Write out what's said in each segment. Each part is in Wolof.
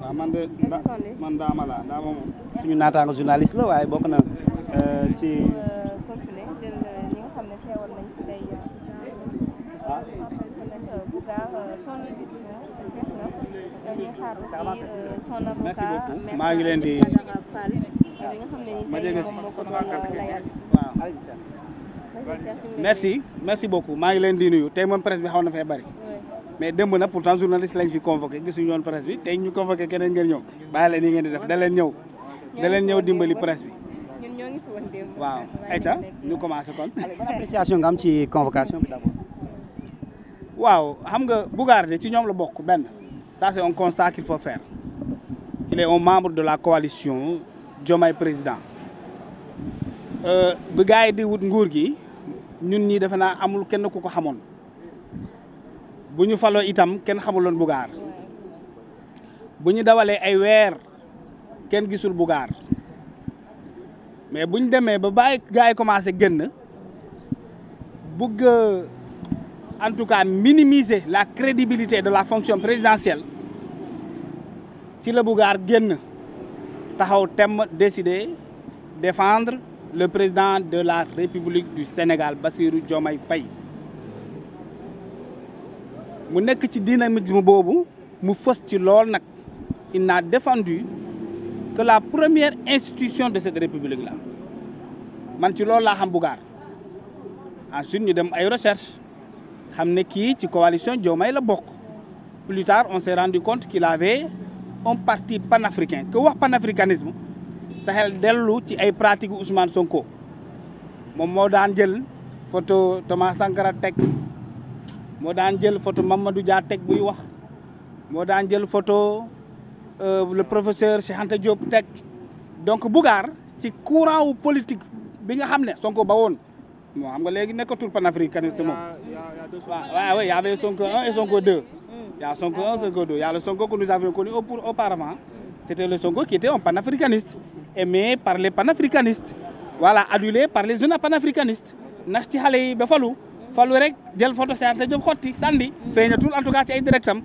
waaw man Dama moom suñu naataango journaliste la waaye bokk na ci. continuer jël ñi nga xam ne teewal nañ ci tey merci beaucoup maa ngi leen di. ma jege si waaw. merci beaucoup maa ngi leen di nuyu tey moom presse bi xaw na fee bari. mais démb na pourtant journaliste lañ fi convoqué gisuñu woon presse bi tey ñu convoqué keneen ngeen ñëw bàyyi leen nii ngeen di def da leen ñëw dimbali presse bi. waaw ayca ñu commencé kon. ban appréciation nga am ci convocation bi d'abord. waaw xam nga Bougane de ci ñoom la bokk benn ça c'est un constat qu'il faut faire il est un membre de la coalition Diomaye président bu gars yi di wut nguur gi ñun ñii defe naa amul kenn ku ko xamoon bu ñu faloo itam kenn xamuloon Bougane bu ñu dawalee ay weer kenn gisul Bougane mais bu ñu demee ba bàyyi gars yi commencé génn bëgg en tout cas minimiser la crédibilité de la fonction présidentielle ci la Bougane génn taxaw temm décider défendre le président de la République du Sénégal Bassirou Diomaye Faye mu nekk ci dynamisme boobu mu fës ci lool nag il n'a défendu que la première institution de cette république là man ci loolu laa xam Bougane ensuite ñu dem ay recherche xam ne kii ci coalition Diomaye la bokk plus tard on s'est rendu compte qu'il avait un parti panafricain que wax panafricanisme sa xel dellu ci ay pratiques Ousmane Sonko moom moo daan jël photo Thomas Sankara teg moo daan jël photo Mamadou Dia teg buy wax moo daan jël photo le professeur Cheikh Anta Diop teg donc Bougane ci courant wu politique bi nga xam ne Sonko ba woon moo xam nga léegi nekkatul panafricaniste moom waaw oui y avait Sonko 1 et Sonko 2 il y a Sonko 1 Sonko 2 il y a le Sonko que nous avions connu auparavant c'était le Sonko qui était un panafricaniste aimé par les panafricanistes voilà adulé par les jeunes panafricanistes ndax ci xale yi ba falu rek jël photo Cheikh Anta Diop xotti sandi feeñatul en tout cas ci ay directam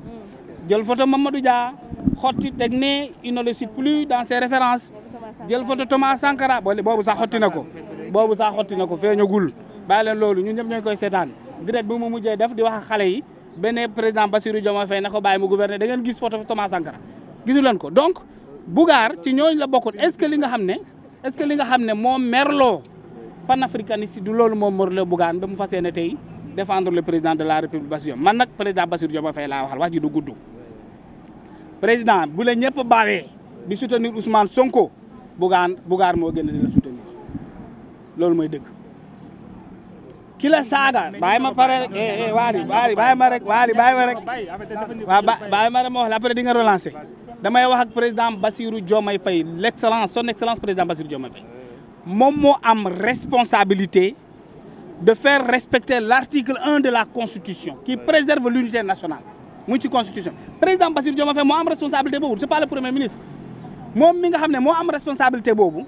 jël photo Mamadou Dia xotti teg ne il ne le cite plus dans ses références jël photo Thomas Sankara boobu sax xotti na ko feeñagul bàyyi leen loolu ñun ñëpp ñooy koy seetaan direct bi mu mujjee def di wax ak xale yi benn président Bassirou Diomaye Faye na ko bàyyi mu gouverner da ngeen gis photo Thomas Sankara gisu leen ko donc Bougane ci ñooñu la bokkul est-ce que li nga xam ne moo merloo panafricaniste du loolu moom merloo Bougane ba mu fas yéene tey défendre le président de la République Bassirou man nag président Bassirou Diomaye Faye laa waxal wax ji du gudd président bu la ñëpp baawee di soutenir Ousmane Sonko Bougane moo gën a di la soutenir loolu mooy dëgg ki la saaga bàyyi ma pare rek bàyyi ma rek waaw bàyyi ma rek ma wax la après di nga relancer damay wax ak président Bassirou Diomaye Faye son excellence président Bassirou Diomaye Faye moom moo am responsabilité de faire respecter l'article 1 de la Constitution qui préserve l'unité nationale muy ci Constitution président Bassirou Diomaye Faye moo am responsabilité boobu c'est pas le premier ministre moom mi nga xam ne moo am responsabilité boobu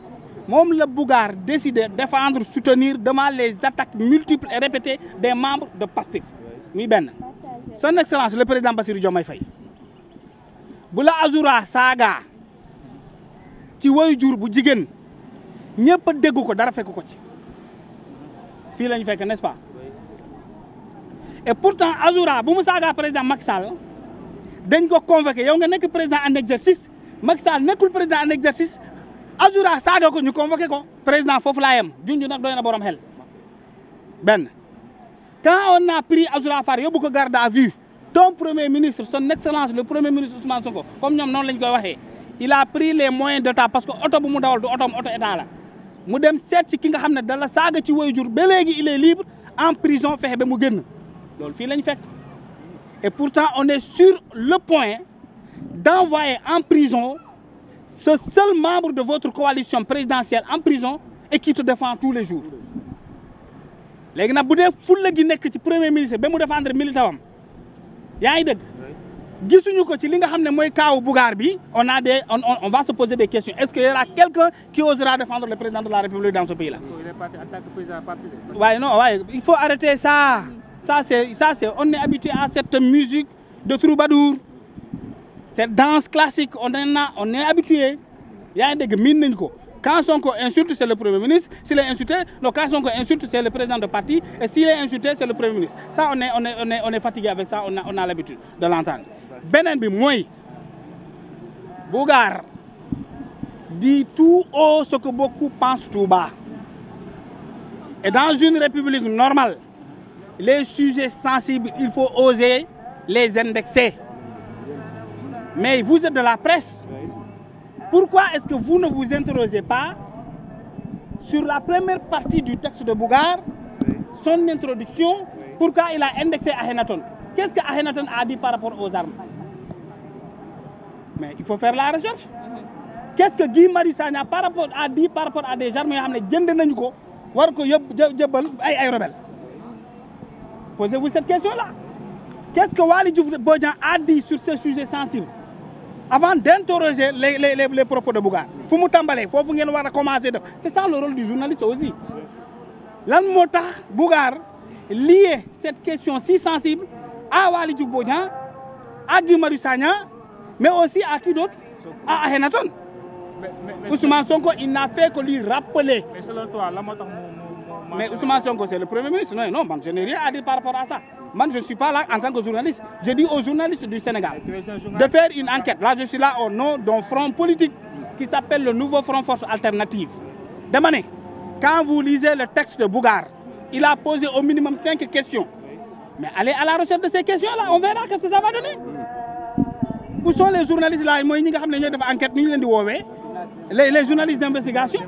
moom la Bougane décidé défendre soutenir devant les attaques multiples et répétées des membres de PASTEF muy benn son excellence le président Bassirou Diomaye Faye bu la Azoura saaga ci woy jur bu jigéen ñëpp a dégg ko dara fekk ko ci fii la ñu fekk n'est-ce pas et pourtant Azoura bu mu saaga président Macky Sall dañ ko convoqué yow nga nekk président en exercice Macky Sall nekkul président en exercice Azoura saaga ko ñu convoqué ko président foofu laa yem junj nag doy na borom xel benn quand on a pris Azoura Fall yóbbu ko garde à vue ton premier ministre son excellence le premier ministre Ousmane Sonko comme ñoom noonu lañ koy waxee il a pris les moyens d'état parce que oto bu mu dawal du otoom oto état la mu dem seet ci ki nga xam ne da la saaga ci waajur ba léegi il est libre en prison fexe ba mu génn loolu fii lañ fekk et pourtant on est sur le point d'envoyer en prison ce seul membre de votre coalition présidentielle en prison et qui te défend tous les jours léegi nag bu dee fulla gi nekk ci premier ministre ba mu défendre militant am yaa ngi dëgg gisuñu ko ci li nga xam ne mooy kaawu Bougane bi on va se poser des questions est-ce qu'il y aura quelqu'un qui osera défendre le président de la République dans ce pays-là. waaye non waaye il faut arrêter ça c'est on est habitué à cette musique de troubadour cette danse classique on est habitué yaa ngi dégg miin nañ ko quand Sonko insulte c'est le premier ministre s'il est insulté donc quand Sonko insulte c'est le président de parti et s'il est insulté c'est le premier ministre ça on est fatigué avec ça on a l'habitude de l'entendre beneen bi mooy Bougane dit tout haut ce que beaucoup pensent tout bas et dans une république normale les sujets sensibles il faut oser les indexer mais vous êtes de la presse. Pourquoi est-ce que vous ne vous interrogez pas sur la première partie du texte de Bougane, son introduction, pourquoi il a indexé Akhenaton? Qu'est-ce que Akhenaton a dit par rapport aux armes? Mais il faut faire la recherche. Qu'est-ce que Guy Marius Sagna a dit par rapport à des armes yoo xam ne jënd nañu ko war ko jëbbal ay rebelles? Posez-vous cette question-là. Qu'est-ce que Waly Diouf Bodian a dit sur ce sujet sensible? Avant d'interroger les propos de Bougane fu mu tàmbalee foofu ngeen war a commencer def c'est ça le rôle du journaliste aussi lan moo tax Bougane lier cette question si sensible à Waly Diouf Bodian à Guy Marius Sagna mais aussi à qui d'autre? À Akhenaton. Ousmane Sonko il n'a fait que lui rappeler. Mais selon toi la moo tax mais Ousmane Sonko c'est le premier ministre non man je n'ai rien à dire par rapport à ça. Man, je ne suis pas là en tant que journaliste. Je dis aux journalistes du Sénégal de faire une enquête. Là, je suis là au nom d'un front politique qui s'appelle le Nouveau Front Force Alternative. Demandez, quand vous lisez le texte de Bougane, il a posé au minimum 5 questions. Mais allez à la recherche de ces questions-là, on verra ce que ça va donner. Où sont les journalistes là? Les journalistes d'investigation.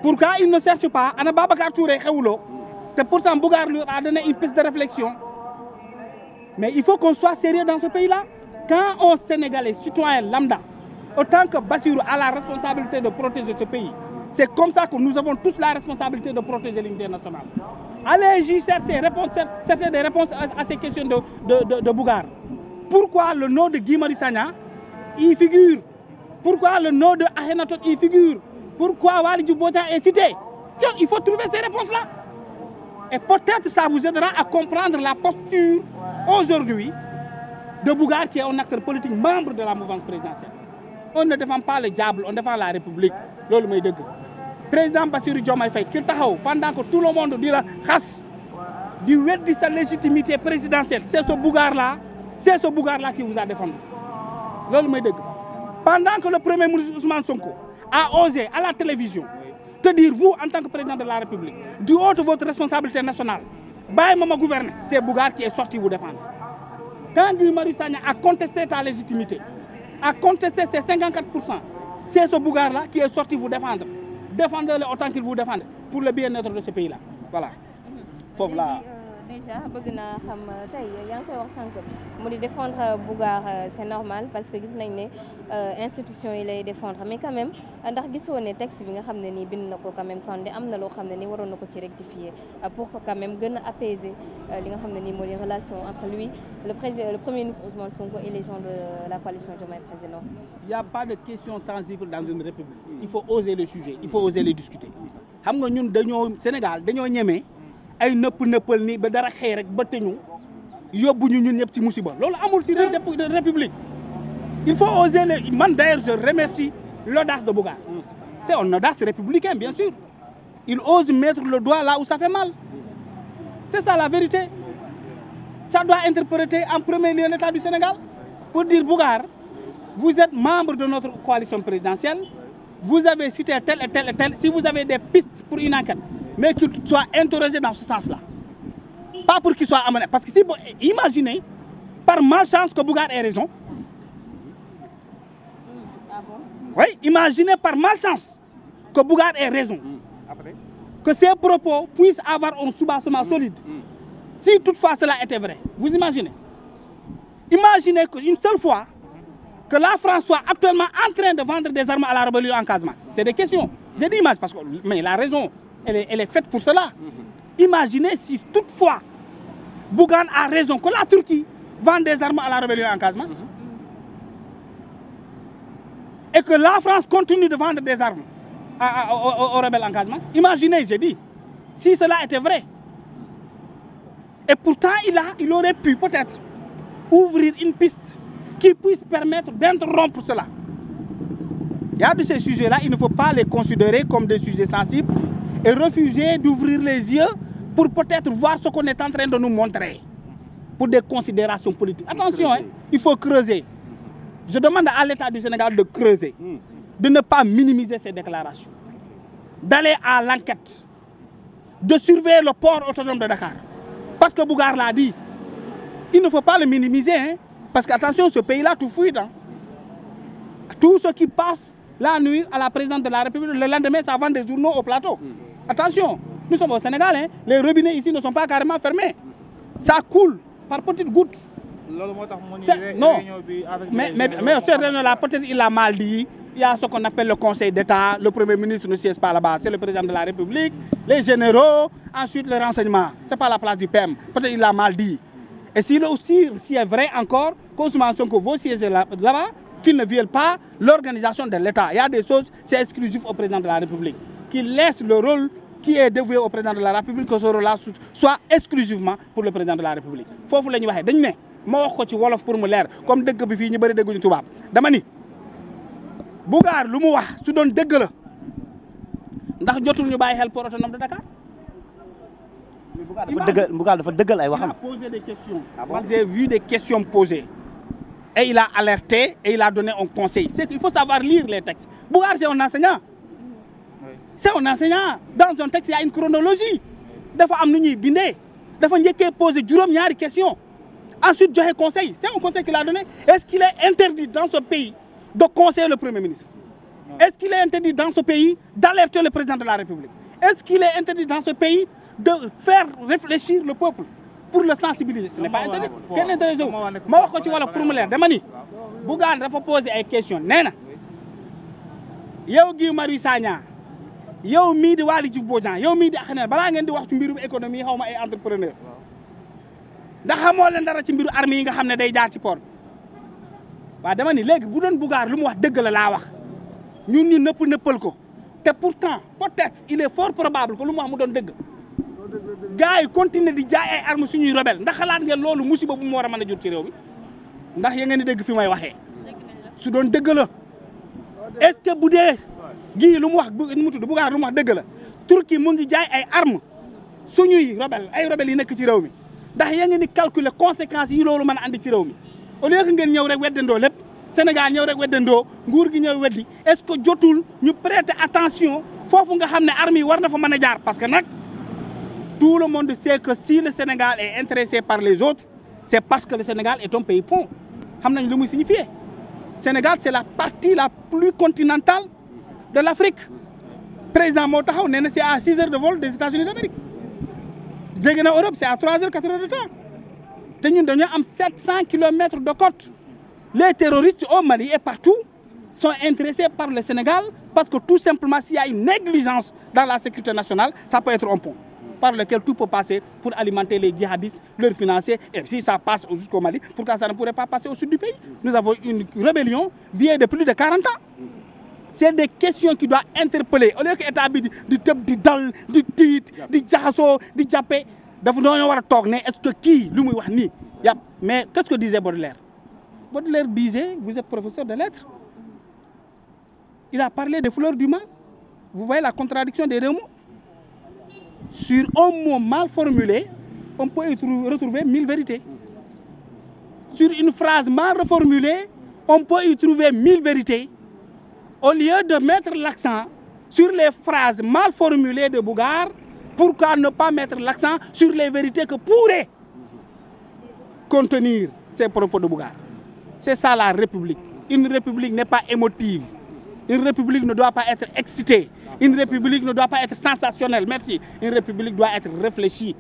Pourquoi ils ne cherchent pas? Ana Babacar Touré xewulo. Et pourtant Bougane leur a donné une piste de réflexion. Mais il faut qu'on soit sérieux dans ce pays-là. Quand on Sénégalais, citoyen lambda, autant que Bassirou a la responsabilité de protéger ce pays, c'est comme ça que nous avons tous la responsabilité de protéger l'unité nationale. Allez-y chercher des réponses à ces questions de Bougane. Pourquoi le nom de Guy Marius Sagna y figure? Pourquoi le nom de Akhenaton y figure? Pourquoi Waly Diouf Bodian est cité? Tiens, il faut trouver ces réponses-là. Et peut-être ça vous aidera à comprendre la posture aujourd'hui de Bougane qui est un acteur politique membre de la mouvance présidentielle. On ne défend pas le diable, on défend la République. Loolu mooy dëgg. Président Bassirou Diomaye Faye ki taxaw pendant que tout le monde di la xas di weddi sa légitimité présidentielle, c'est ce Bougane-là qui vous a défendu. Loolu mooy dëgg. Pendant que le premier ministre Ousmane Sonko a osé à la télévision te dire, vous, en tant que président de la République, du haut de votre responsabilité nationale, bàyyi ma gouverner, c'est Bougane qui est sorti vous défendre. Quand Guy Marius Sagna a contesté ta légitimité, a contesté ces 54%, c'est ce Bougane-là qui est sorti vous défendre. Défendez-le autant qu'il vous défende pour le bien-être de ce pays-là. Voilà. Foofu la. Déjà bëgg naa xam tey yaa ngi koy wax sànq mu di défendre Bougane c'est normal parce que gis nañ ne institution yi lay défendre mais quand même ndax gisoo ne texte bi nga xam ne nii bind na ko quand même kon am na loo xam ne nii waroon na ko ci rectifier pour que quand même gën a apaiser li nga xam ne nii moo di relation entre lui le premier ministre Ousmane Sonko et les gens de la coalition Diomaye Président. Il n'y a pas de question sensible dans une république. Il faut oser le sujet, il faut oser les discuter. Xam nga ñun Sénégal dañoo ñemee ay nëppal ni ba dara xëy rek ba teñu yóbbu ñu ñun ñëpp ci musiba loolu amul ci république. Il faut oser man d'ailleurs je remercie l'audace de Bougane. C'est une audace républicaine bien sûr. Il ose mettre le doigt là où ça fait mal. C'est ça la vérité. Ça doit interpréter en premier lieu l'État du Sénégal pour dire Bougane, vous êtes membre de notre coalition présidentielle, vous avez cité tel et tel et tel, si vous avez des pistes pour une enquête, mais qu'il soit interrogé dans ce sens-là. Pas pour qu'il soit amené. Parce que si vous imaginez, par malchance que Bougane ait raison. Ah bon? Oui, imaginez par malchance que Bougane ait raison. Que ses propos puissent avoir un soubassement solide. Si toutefois cela était vrai, vous imaginez? Imaginez qu'une seule fois, que la France soit actuellement en train de vendre des armes à la rébellion en Casamance. C'est des questions. J'ai dit image parce que mais la raison, elle est faite pour cela. Imaginez si toutefois Bougane a raison que la Turquie vend des armes à la rébellion en Casamance. Et que la France continue de vendre des armes aux rebelles en Casamance. Imaginez, j'ai dit, si cela était vrai. Et pourtant, il aurait pu peut-être ouvrir une piste qui puisse permettre d'interrompre cela. Il y a de ces sujets-là, il ne faut pas les considérer comme des sujets sensibles et refuser d'ouvrir les yeux pour peut-être voir ce qu'on est en train de nous montrer pour des considérations politiques. Attention, hein, il faut creuser. Je demande à l'État du Sénégal de creuser, de ne pas minimiser ces déclarations, d'aller à l'enquête, de surveiller le port autonome de Dakar. Parce que Bougar l'a dit, il ne faut pas le minimiser, hein, parce qu'attention, ce pays-là, tout fuit. Hein. Tout ce qui passe la nuit à la présidente de la République, le lendemain, ça vend des journaux au plateau. Attention, nous sommes au Sénégal, hein, les robinets ici ne sont pas carrément fermés. Ça coule par petites gouttes. Non, mais cette réunion-là, peut-être il a mal dit. Il y a ce qu'on appelle le Conseil d'État. Le Premier ministre ne siège pas là-bas. C'est le président de la République, les généraux, ensuite les renseignements. Ce n'est pas la place du PM. Peut-être il a mal dit. Et s'il est vrai encore, consommation que vous siégez là-bas, qu'il ne viole pas l'organisation de l'État. Il y a des choses, c'est exclusif au président de la République. Qu'il laisse le rôle qui est dévoué au président de la République, que ce rôle-là soit exclusivement pour le président de la République. Il faut que nous disions, ma wax ko ci wolof pour mu leer comme dëgg bi fii ñu bëri dégguñu tubaab dama ni Bougar lu mu wax su doon dëgg la ndax jotul ñu bàyyi xel port autonome de Dakar. Bougar dafa dëggal ay waxam. Il a posé des questions. Moi j'ai vu des questions posées et il a alerté et il a donné un conseil. C'est qu'il faut savoir lire les textes. Bougar c'est un enseignant. C'est un enseignant. Dans un texte il y a une chronologie. Dafa am nu ñuy bindee dafa njëkkee poser juróom-ñaari questions. Ensuite, j'ai un conseil. C'est un conseil qu'il a donné. Est-ce qu'il est interdit dans ce pays de conseiller le Premier ministre? Est-ce qu'il est interdit dans ce pays d'alerter le président de la République? Est-ce qu'il est interdit dans ce pays de faire réfléchir le peuple pour le sensibiliser? Ce n'est pas interdit. Quel intérêt? Ma wax ko ci wala pour mu leer dama ni Bougane dafa poser ay questions nee na yow Guy Marius Sagna yow mii di Waly Diouf Bodian yow mii di Akhenaton balaa ngeen di wax ci mbirum économie xaw ma ay entrepreneur ndax xamoo leen dara ci mbiru armes yi nga xam ne day jaar ci port waaw dama ni léegi bu doon Bougar lu mu wax dëgg la laa wax ñun ñu nëppal ko te pourtant peut-être il est fort probable que lu mu wax mu doon dëgg gars yi continuer di jaay ay armes suñuy rebelle ndax xalaat ngeen loolu musiba bu mu war a mën a jur ci réew mi ndax ya ngeen di dégg fi may waxee su doon dëgg la est-ce que bu dee gii lu mu wax nu mu tudd Bougar lu mu wax dëgg la Turquie mu ngi jaay ay armes suñuy rebelle ay rebelle yi nekk ci réew mi ndax yaa ngi ni calculer conséquences yi loolu mën a andi ci réew mi au lieu que ngeen ñëw rek weddandoo lépp Sénégal ñëw rek weddandoo nguur gi ñëw weddi est-ce que jotul ñu prêter attention foofu nga xam ne armes yi war na fa mën a jaar parce que nag tout le monde sait que si le Sénégal est intéressé par les autres c'est parce que le Sénégal est un pays pont xam nañ lu muy signifier Sénégal c'est la partie la plus continentale de l'Afrique président moo taxaw nee na c'est à 6 heures de vol des États-Unis d'Amérique léegi na Europe c'est à 3 heures 4 heures de temps te ñun dañoo am 700 kilomètres de côte les terroristes au Mali et partout sont intéressés par le Sénégal parce que tout simplement s'il y a une négligence dans la sécurité nationale ça peut être un pont par lequel tout peut passer pour alimenter les djihadistes, leurs financiers et si ça passe jusqu'au Mali pourquoi ça ne pourrait pas passer au sud du pays? Nous avons une rébellion vieille de plus de 40 ans. C'est des questions qui doivent interpeller au lieu que état bi di tëb di dal di tiit di jaxasoo di jàppe dafa doon war a toog ne est-ce que kii lu muy wax nii yàpp mais qu'est-ce que disait Baudelaire? Baudelaire disait vous êtes professeur de lettres il a parlé des fleurs du mal. Vous voyez la contradiction des deux mots. Sur un mot mal formulé on peut y retrouver 1000 vérités. Sur une phrase mal reformulée on peut y trouver 1000 vérités. Au lieu de mettre l'accent sur les phrases mal formulées de Bougar, pourquoi ne pas mettre l'accent sur les vérités que pourraient contenir ces propos de Bougar? C'est ça la République. Une République n'est pas émotive. Une République ne doit pas être excitée. Une République ne doit pas être sensationnelle. Merci. Une République doit être réfléchie.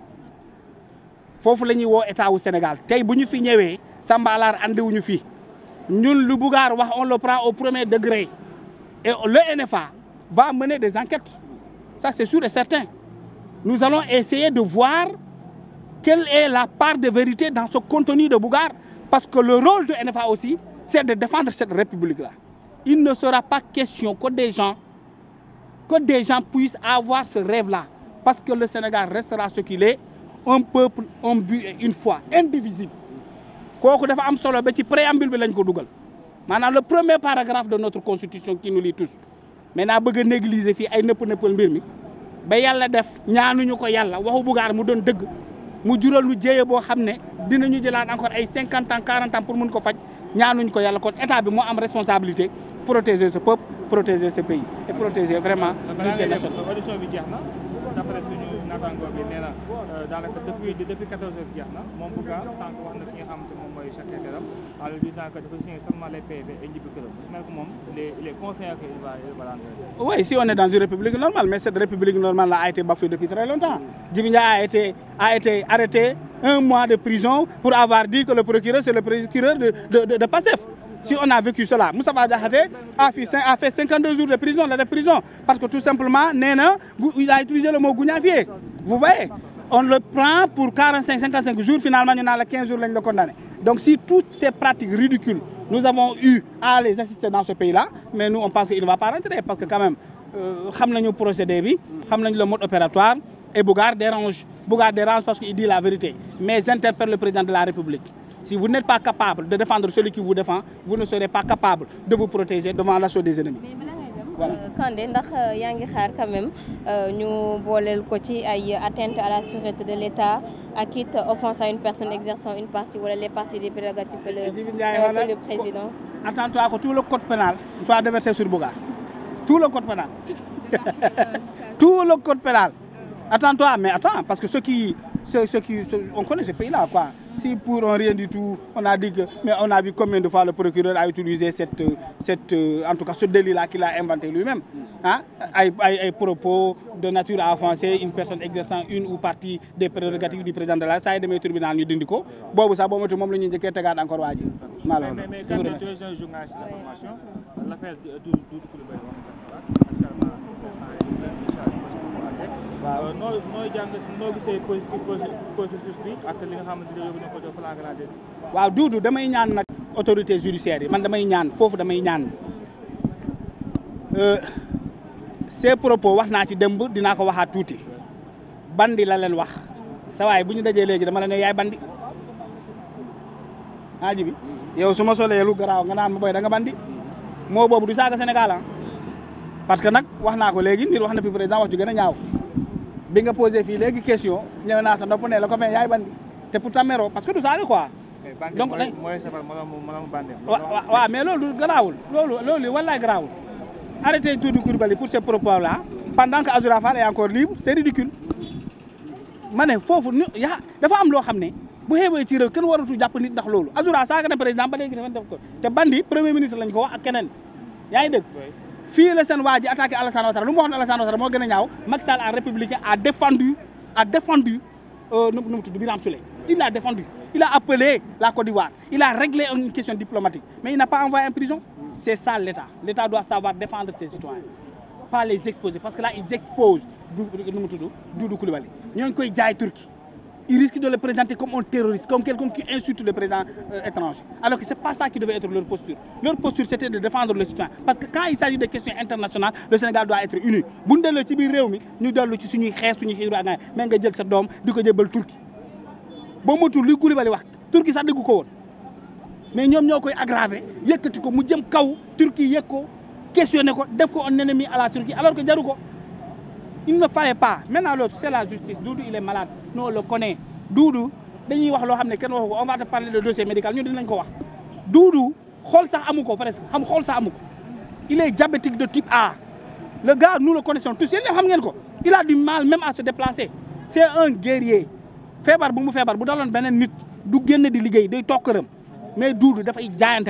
Foofu la ñuy woo état wu Sénégal tey bu ñu fi ñëwee Sambalaar andiwuñu fi ñun lu Bougar wax on le prend au premier degré. Et le NFA va mener des enquêtes. Ça, c'est sûr et certain. Nous allons essayer de voir quelle est la part de vérité dans ce contenu de Bougar. Parce que le rôle de NFA aussi, c'est de défendre cette République-là. Il ne sera pas question que des gens puissent avoir ce rêve-là. Parce que le Sénégal restera ce qu'il est, un peuple, un but et une foi, indivisible. kooku dafa am solo ba ci préambule bi lañ ko dugal maanaam le premier paragraphe de notre constitution qui nous lie tous maintenant bëgg a négliger fii ay nëppal mbir mi ba yàlla def ñaanuñu ko yàlla waxu Bougane mu doon dëgg mu jural lu jéye boo xam ne dinañu jëlaat encore ay 50 ans 40 ans pour mun ko faj ñaanuñu ko yàlla kon état bi moo am responsabilité protéger ce peuple protéger ce pays et protéger vraiment l'unité nationale. audition bi jeex na d'après suñu naataango bi nee na daanaka depuis 14 heures jeex na moom Bougane sànq wax na ki nga xamante moom mooy secrétaire am en lui disant que dafa signer seulement les PV et ñibbi këram mais moom il est confiant qu'il va rentrer. Oui, si on est dans une république normale, mais cette république normale a été bafouée depuis très longtemps. Djibi Ndiaye a été arrêté 1 mois de prison pour avoir dit que le procureur c'est le procureur de Pastef. Si on a vécu cela, Moustapha Diakhaté a fait 52 jours de prison, parce que tout simplement, il a utilisé le mot gougnafier. Vous voyez, on le prend pour 45-55 jours, finalement, il y en a 15 jours le condamné. Donc si toutes ces pratiques ridicules, nous avons eu à les assister dans ce pays-là, mais nous on pense qu'il ne va pas rentrer, parce que quand même, nous savons le procédé, nous savons le mode opératoire, et Bougane dérange parce qu'il dit la vérité. Mais j'interpelle le président de la République. Si vous n'êtes pas capable de défendre celui qui vous défend, vous ne serez pas capable de vous protéger devant l'assaut des ennemis. Voilà. Kandé ndax yaa ngi xaar quand même ñu booleel ko ci ay atteinte à la sûreté de l'État ak it offense à une personne exerçant une partie wala les parties des prérogatives que le président. Attends-toi que tout le code pénal soit déversé sur Bougane. Tout le code pénal. Tout le code pénal. Attends-toi, mais attends, parce que on connaît ce pays-là, quoi. Si pour rien du tout, on a dit que, mais on a vu combien de fois le procureur a utilisé en tout cas ce délit-là qu'il a inventé lui-même. Hein? Ay propos de nature à offenser une personne exerçant une ou partie des prérogatives du président de la ça a demee tribunal ñu dindi ko boobu sax boo moytu moom la ñuy njëkkee tegaat encore waa ji. mais quand même deux journalistes d'information, l'affaire Doudou Coulibaly waaw nooy jàng noo gisee processus bi ak li nga xamante ne yóbbu na ko ci flagrant délit. waaw Doudou damay ñaan nag autorité judiciaire yi man damay ñaan foofu damay ñaan ces propos wax naa ci démb dinaa ko waxaat tuuti bandi la leen wax sa waay bu ñu dajee léegi dama la ne yaay bandi aaji bi yow su ma solee lu garaaw nga naan ma boy da nga bandi moo boobu du saaga Sénégal ah parce que nag wax naa ko léegi nit wax na fi président wax ju gën a ñaaw bi nga posé fii léegi question ñëw naa sa nopp ne la ko mais yaay bandi te pourtant mero parce que du saaga quoi. donc mooy sabal mënoon bandi. waaw mais loolu garaawul loolu wallaay garaawul arrêtez Doudou Coulibaly pour ces propos là pendant que Azoura Fall est encore libre c'est ridicule ma ne foofu dafa am loo xam ne bu xeebee ci réew kenn waratu jàpp nit ndax loolu Azoura saaga na président ba léegi dafa def ko te bandi premier ministre lañ ko wax ak keneen yaa ngi dégg. fii la seen waa ji attaqué Alassane Ouattara lu mu waxoon Alassane Ouattara moo gën a ñaaw Macky Sall en républicain a défendu nu mu tudd Birame Souleye il l'a défendu il a appelé la Côte d'Ivoire il a réglé une question diplomatique mais il n'a pas envoyé en prison c'est ça l'État doit savoir défendre ses citoyens pas les exposer parce que là ils exposent nu mu tudd Doudou Coulibaly ñoo ngi koy jaay Turquie il risque de le présenter comme un terroriste, comme quelqu'un qui insulte le président étranger. Alors que ce n'est pas ça qui devait être leur posture. Leur posture, c'était de défendre le citoyen. Parce que quand il s'agit de questions internationales, le Sénégal doit être uni. Si nous avons ci biir réew mi ñu dellu ci suñuy xeex suñuy xiiru ak mais nga jël sa doom di ko jébal Turquie boo motul li Coulibaly wax Turquie sax déggu ko woon mais ñoom ñoo koy aggravé yëkkati ko mu jëm kaw Turquie yëg ko questionné ko def ko un ennemi à la Turquie alors que jaru ko. Il ne fallait pas. Maintenant, l'autre, c'est la justice. Doudou, il est malade. Nous, on le connaît. Doudou, on va te parler de dossier médical. Nous, on va Doudou, presque. Il est diabétique de type A. Le gars, nous le connaissons tous. Il a du mal même à se déplacer. C'est un guerrier. Mais Doudou,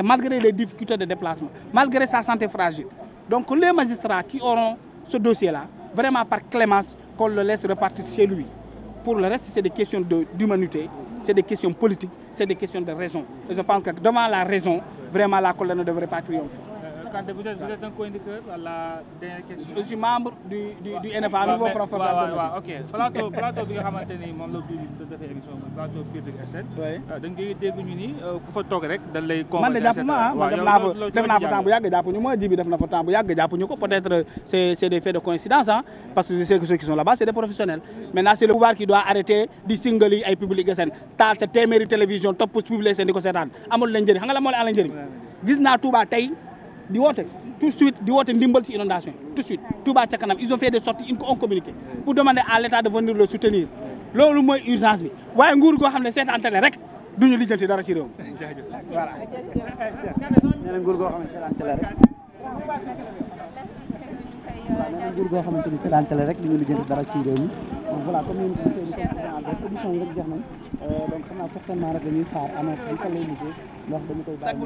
malgré les difficultés de déplacement, malgré sa santé fragile. Donc, les magistrats qui auront ce dossier-là, vraiment par clémence, qu'on le laisse repartir chez lui. Pour le reste, c'est des questions d'humanité, c'est des questions politiques, c'est des questions de raison. Et je pense que devant la raison, vraiment la colère ne devrait pas triompher. Kanté, vous êtes un chroniqueur à la dernière question. Je suis membre du NFA nouveau Front Farba. ok plateau bi nga xamante ni moom la du defee émission bi plateau Public SN. da ngay dégg ñu ni ku fa toog rek dañ lay man de jàpp ma def naa fa temps bu yàgg jàppuñu ma ji bi def na fa temps bu yàgg jàppuñu ko peut-être c'est des faits de coïncidence parce que je sais que ceux qui sont là-bas c'est des professionnels. Maintenant c'est le pouvoir qui doit arrêter di singali ay Public SN taal sa téeméeri télévision topp Public SN di ko seetaan amul leen njëriñ xam nga la moo leen njëriñ gis naa Touba tey di woote tout de suite di woote ndimbal ci inondation tout de suite Touba ca kanam ils ont fait des sorties ils ont communiqué pour demander à l'État de venir le soutenir loolu mooy urgence bi waaye nguur goo xam ne seetaan télé rek duñu lijjanti dara ci réew mi voilà. nee na nguur goo xam ne seetaan télé rek. nguur goo xamante ni seetaan télé rek duñu lijjanti dara ci réew mi donc voilà comme ni ñu ko gisee émission yi rek jeex nañ donc xam naa certainement rek dañuy xaar annonce bi fan lay mujjee ndax dañu koy bàyyi